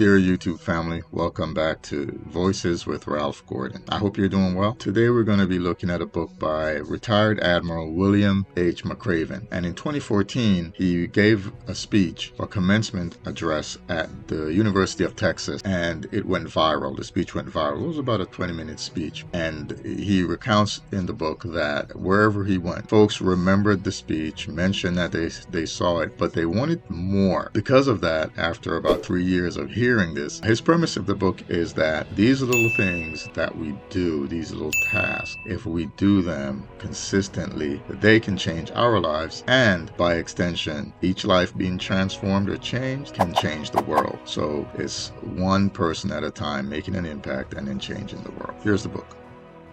dear YouTube family, welcome back to Voices with Ralph Gordon. I hope you're doing well. Today we're going to be looking at a book by retired Admiral William H. McRaven. And in 2014, he gave a speech or commencement address at the University of Texas, and it went viral. The speech went viral. It was about a 20-minute speech. And he recounts in the book that wherever he went, folks remembered the speech, mentioned that they saw it, but they wanted more. Because of that, after about 3 years of hearing this, his premise of the book is that these little things that we do, these little tasks, if we do them consistently, they can change our lives, and by extension, each life being transformed or changed can change the world. So it's one person at a time making an impact and then changing the world. Here's the book.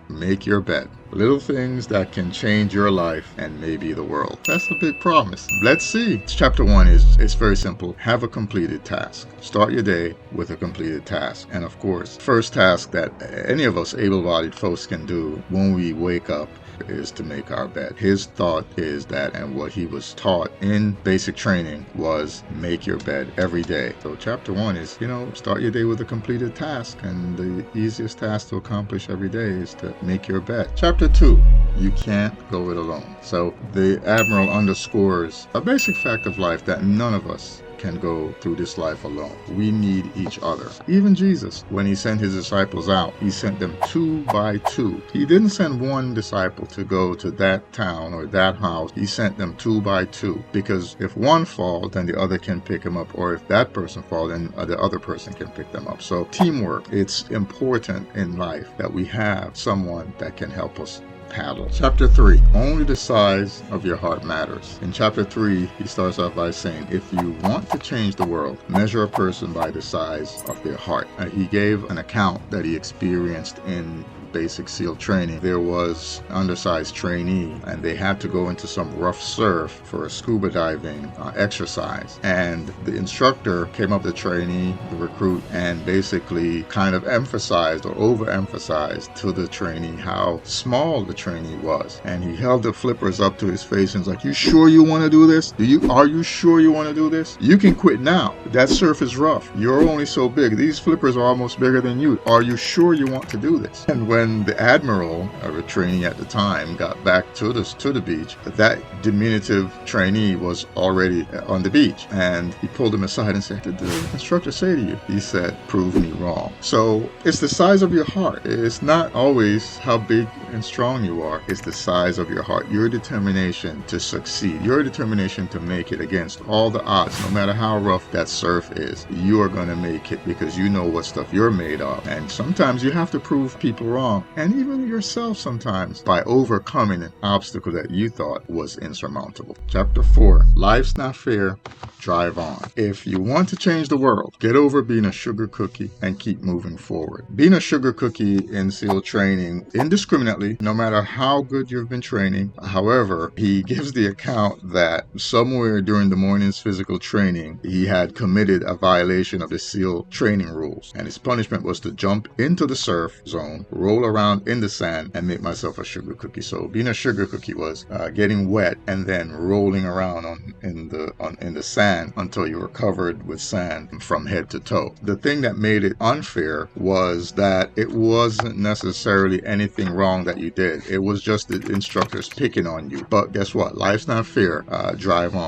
Make your bed. Little things that can change your life and maybe the world. That's a big promise. Let's see. Chapter 1 it's very simple. Have a completed task. Start your day with a completed task. And of course, first task that any of us able-bodied folks can do when we wake up is to make our bed. His thought is that, and what he was taught in basic training was make your bed every day. So chapter 1 is, start your day with a completed task, and the easiest task to accomplish every day is to make your bed. Chapter 2, you can't go it alone. So the Admiral underscores a basic fact of life that none of us can go through this life alone. We need each other. Even Jesus, when he sent his disciples out, he sent them 2 by 2. He didn't send one disciple to go to that town or that house. He sent them 2 by 2, because if one falls, then the other can pick him up, or if that person falls, then the other person can pick them up. So teamwork, it's important in life that we have someone that can help us paddle. Chapter 3, only the size of your heart matters. In chapter 3, he starts off by saying, if you want to change the world, measure a person by the size of their heart. He gave an account that he experienced in basic SEAL training. There was an undersized trainee, and they had to go into some rough surf for a scuba diving exercise. And the instructor came up to the trainee, the recruit, and basically kind of emphasized or overemphasized to the trainee how small the trainee was. And he held the flippers up to his face and was like, you sure you want to do this? Are you sure you want to do this? You can quit now. That surf is rough. You're only so big. These flippers are almost bigger than you. Are you sure you want to do this? And when the Admiral, a trainee at the time, got back to the beach, that diminutive trainee was already on the beach, and he pulled him aside and said, did the instructor say to you? He said, prove me wrong. So it's the size of your heart. It's not always how big and strong you are. It's the size of your heart, your determination to succeed, your determination to make it against all the odds. No matter how rough that surf is, you are going to make it, because you know what stuff you're made of. And sometimes you have to prove people wrong, and even yourself sometimes, by overcoming an obstacle that you thought was insurmountable. Chapter 4, life's not fair, drive on. If you want to change the world, get over being a sugar cookie and keep moving forward. Being a sugar cookie in SEAL training indiscriminately, no matter how good you've been training. However, he gives the account that somewhere during the morning's physical training, he had committed a violation of the SEAL training rules, and his punishment was to jump into the surf zone, roll around in the sand, and make myself a sugar cookie. So being a sugar cookie was getting wet and then rolling around in the sand until you were covered with sand from head to toe. The thing that made it unfair was that it wasn't necessarily anything wrong that you did. It was just the instructors picking on you. But guess what? Life's not fair. Drive on.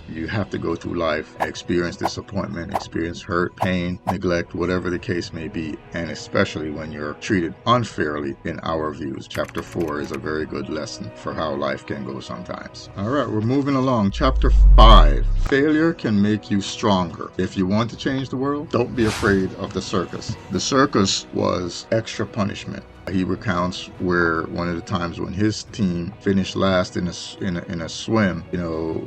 You have to go through life, experience disappointment, experience hurt, pain, neglect, whatever the case may be, and especially when you're treated unfairly in our views. Chapter 4 is a very good lesson for how life can go sometimes. All right, we're moving along. Chapter 5, failure can make you stronger. If you want to change the world, don't be afraid of the circus. The circus was extra punishment. He recounts where one of the times when his team finished last in a swim,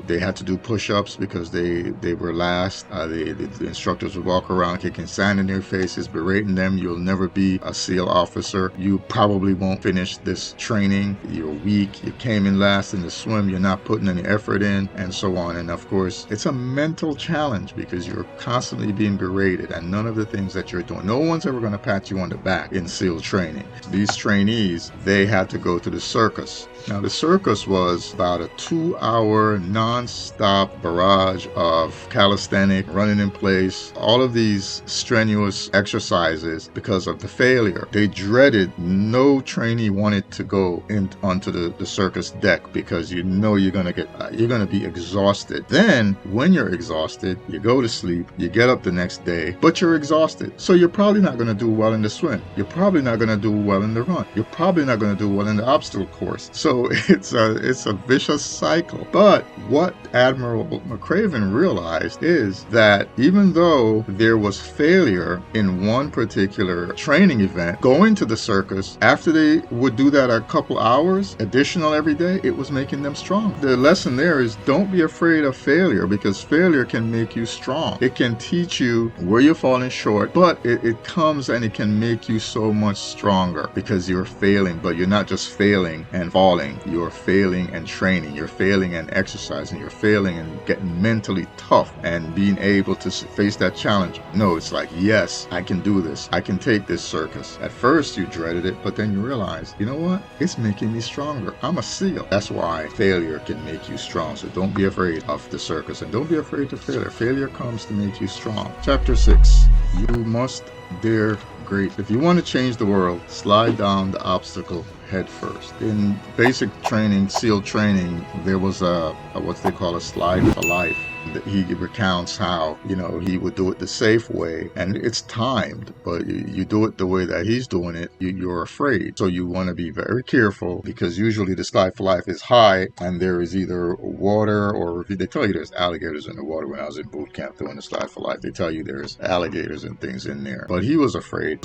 they had to do push-ups because they were last. The instructors would walk around kicking sand in their faces, berating them. You'll never be a SEAL officer. you probably won't finish this training, you're weak, you came in last in the swim, you're not putting any effort in, and so on. And of course, it's a mental challenge because you're constantly being berated, and none of the things that you're doing, no one's ever going to pat you on the back in SEAL training. These trainees, they had to go to the circus. Now, the circus was about a 2-hour non-stop barrage of calisthenic, running in place, all of these strenuous exercises because of the failure. They dreaded, no trainee wanted to go onto the circus deck because you know you're going to be exhausted. Then, when you're exhausted, you go to sleep, you get up the next day, but you're exhausted. So you're probably not going to do well in the swim. You're probably not going to do well in the run. You're probably not going to do well in the obstacle course. So it's a vicious cycle. But what Admiral McRaven realized is that even though there was failure in one particular training event, going to the circus, after they would do that a couple hours additional every day, it was making them strong. The lesson there is don't be afraid of failure, because failure can make you strong. It can teach you where you're falling short, but it comes and it can make you so much stronger because you're failing, but you're not just failing and falling. You're failing and training. You're failing and exercising. You're failing and getting mentally tough and being able to face that challenge. No, it's like, yes, I can do this. I can take this circus. At first you dreaded it, but then you realize, you know what? It's making me stronger. I'm a SEAL. That's why failure can make you strong. So don't be afraid of the circus, and don't be afraid of failure. Failure comes to make you strong. Chapter 6. You must dare great. If you want to change the world, slide down the obstacle head first. In basic training, SEAL training, there was a what they call a slide for life. He recounts how, he would do it the safe way, and it's timed, but you do it the way that he's doing it, you're afraid. So you want to be very careful, because usually the slide for life is high, and there is either water, or they tell you there's alligators in the water. When I was in boot camp doing the slide for life, they tell you there's alligators and things in there. But he was afraid.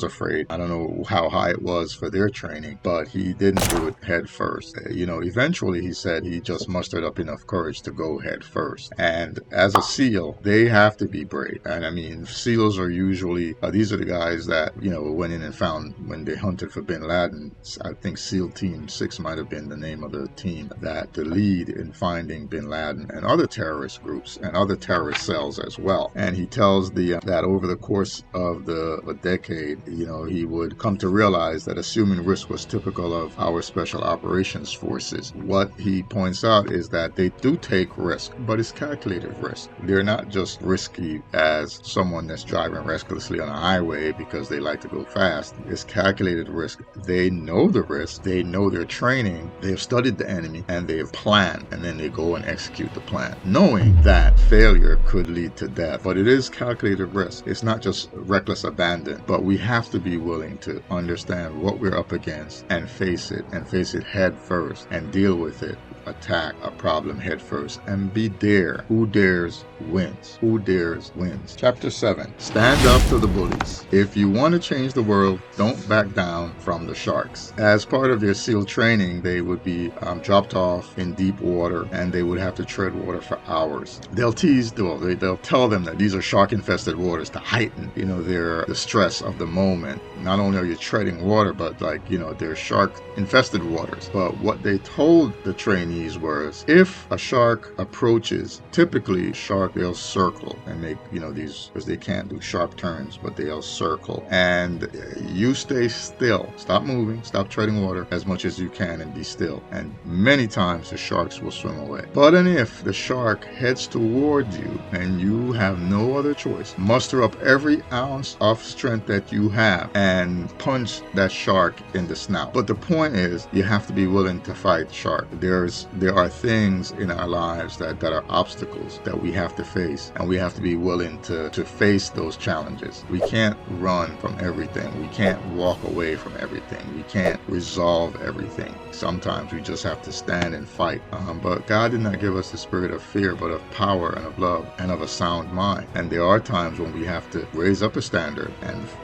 I don't know how high it was for their training, but he didn't do it head first. Eventually he said he just mustered up enough courage to go head first. And as a SEAL, they have to be brave. And I mean, SEALs are usually, these are the guys that, went in and found, when they hunted for bin Laden, I think SEAL Team 6 might have been the name of the team, that the lead in finding bin Laden and other terrorist groups and other terrorist cells as well. And he tells that over the course of a decade, he would come to realize that assuming risk was typical of our special operations forces. What he points out is that they do take risk, but it's calculated risk. They're not just risky as someone that's driving recklessly on a highway because they like to go fast. It's calculated risk. They know the risk, they know their training, they have studied the enemy, and they have planned, and then they go and execute the plan, knowing that failure could lead to death. But it is calculated risk. It's not just reckless abandon, but we have to be willing to understand what we're up against and face it head first and deal with it. Attack a problem head first and be dare. Who dares wins. Who dares wins. Chapter 7. Stand up to the bullies. If you want to change the world, don't back down from the sharks. As part of their SEAL training, they would be dropped off in deep water, and they would have to tread water for hours. They'll tell them that these are shark-infested waters to heighten, the stress of the moment. Not only are you treading water, but they're shark-infested waters. But what they told the trainees was, if a shark approaches, typically they'll circle and make these, because they can't do sharp turns, but they'll circle, and you stay still, stop moving, stop treading water as much as you can, and be still. And many times the sharks will swim away. But and if the shark heads toward you and you have no other choice, muster up every ounce of strength that you have and punch that shark in the snout. But the point is, you have to be willing to fight the shark. There are things in our lives that are obstacles that we have to face, and we have to be willing to face those challenges. We can't run from everything. We can't walk away from everything. We can't resolve everything. Sometimes we just have to stand and fight. But God did not give us the spirit of fear, but of power and of love and of a sound mind. And there are times when we have to raise up a standard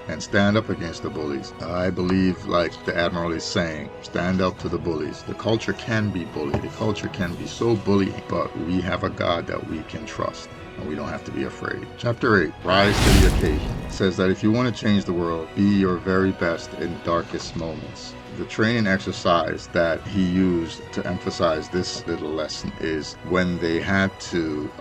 and stand up against the bullies. I believe, like the Admiral is saying, stand up to the bullies. The culture can be bullied. The culture can be so bullying, but we have a God that we can trust, and we don't have to be afraid. Chapter 8, Rise to the Occasion, says that if you want to change the world, be your very best in darkest moments. The training exercise that he used to emphasize this little lesson is when they had to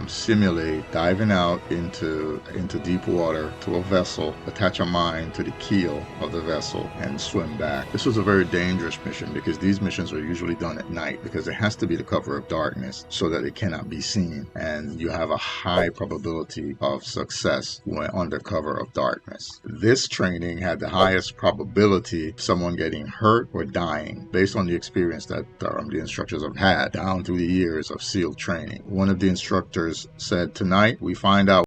simulate diving out into deep water to a vessel, attach a mine to the keel of the vessel, and swim back. This was a very dangerous mission because these missions are usually done at night because it has to be the cover of darkness so that it cannot be seen, and you have a high probability of success when under cover of darkness. This training had the highest probability of someone getting hurt or dying based on the experience that the instructors have had down through the years of SEAL training. One of the instructors said, "Tonight we find out